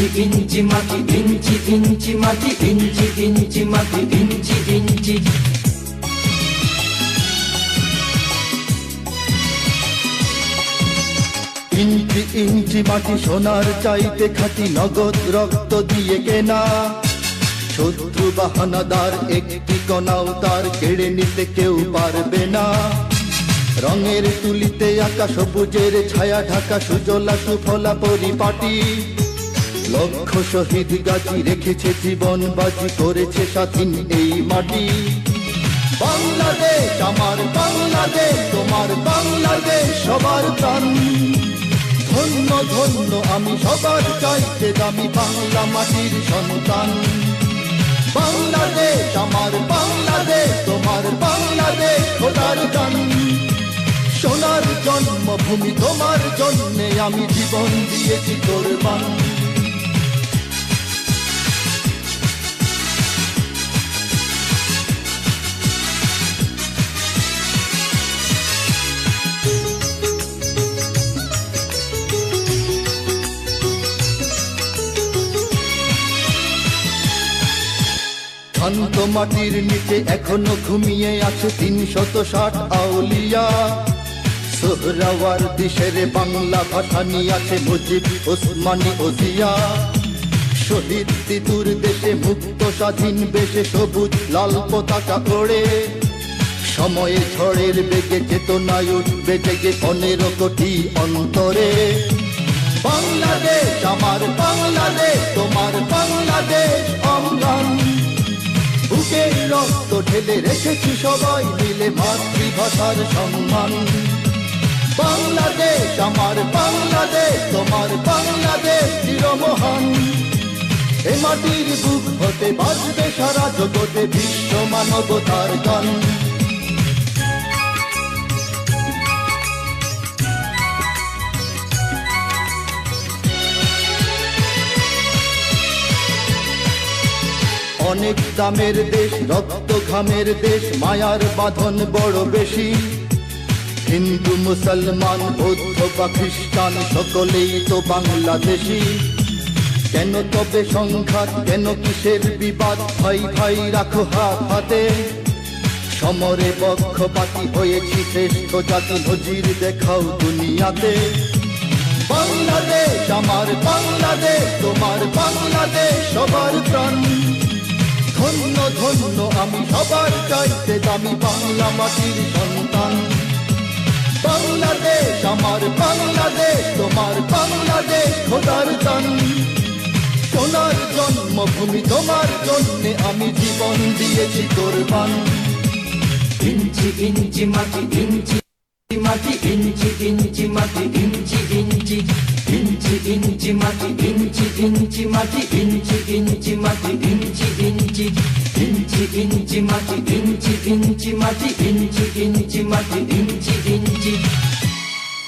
ইঞ্চি ইঞ্চি মাটি, ইঞ্চি ইঞ্চি মাটি, ইঞ্চি ইঞ্চি মাটি, ইঞ্চি ইঞ্চি। ইঞ্চি ইঞ্চি মাটি সোনার চাইতে খাঁটি, নগদ রক্ত দিয়ে কেনা। শত্রু বাহানাদার একটি কণাও তার কেড়ে নিতে কেউ পারবে না। রঙের তুলিতে আঁকা সবুজের ছায়া ঢাকা সুজলা সুফলা পরিপাটি। লক্ষ শহীদ গাছি রেখেছে জীবন বাজি, করেছে স্বাধীন এই মাটি। বাংলাদেশ আমার বাংলাদেশ, তোমার বাংলাদেশ সবার প্রাণ। ধন্য ধন্য আমি সবার চাইতে দামি বাংলা মাটির সন্তান। বাংলাদেশ আমার বাংলাদেশ, তোমার বাংলাদেশ খোদার দান। সোনার জন্মভূমি তোমার জন্যে আমি জীবন দিয়েছি কোরবান। শান্ত মাটির নিচে এখনো ঘুমিয়ে আছে ৩৬০ আউলিয়া। সোহরাওয়ার দেশের বাংলা ভাষা নিয়ে আছে মুজিব, ওসমানী, ওজিয়া। শহীদ তিতুর দেশে মুক্ত স্বাধীন বেশে সবুজ লাল পতাকা ওড়ে। সময়ে ঝড়ের বেগে চেতনায় উঠবে জেগে ১৫ কোটি অন্তরে। বাংলাদেশ আমার বাংলাদেশ, তোমার বাংলাদেশ অম্লান। বুকে রক্ত ঢেলে রেখেছি সবাই মিলে মাতৃভাষার সম্মান। বাংলাদেশ আমার বাংলাদেশ, তোমার বাংলাদেশ চিরমহান। এ মাটির বুক হতে বাজবে সারা জগতে বিশ্ব মানবতার গান। অনেক দামের দেশ, রক্ত ঘামের দেশ, মায়ার বাঁধন বড় বেশি। হিন্দু মুসলমান বৌদ্ধ বা খ্রিস্টান সকলেই তো বাংলাদেশি। কেন তবে সংঘাত, কেন কিসের বিবাদ? ভাই ভাই রাখো হাত হাতে। সমরে পক্ষপাতী হয়েছি শ্রেষ্ঠ জাতি, নজির দেখাও দুনিয়াতে। বাংলাদেশ আমার বাংলাদেশ, তোমার বাংলাদেশ সবার প্রাণ। ধন্য ধন্য আমি সবার চাইতে দামি বাংলা মাটির সন্তান। বাংলাদেশ আমার বাংলাদেশ, তোমার বাংলাদেশ খোদার দান। সোনার জন্মভূমি তোমার জন্যে আমি জীবন দিয়েছি কোরবান। ইঞ্চি ইঞ্চি মাটি, ইঞ্চি মাটি, ইঞ্চি ইঞ্চি মাটি, ইঞ্চি ইঞ্চি। ইঞ্চি ইঞ্চি মাটি, ইঞ্চি ইঞ্চি মাটি, ইঞ্চি ইঞ্চি মাটি, ইঞ্চি ইঞ্চি। ইঞ্চি ইঞ্চি মাটি, ইঞ্চি ইঞ্চি মাটি, ইঞ্চি ইঞ্চি মাটি, ইঞ্চি ইঞ্চি।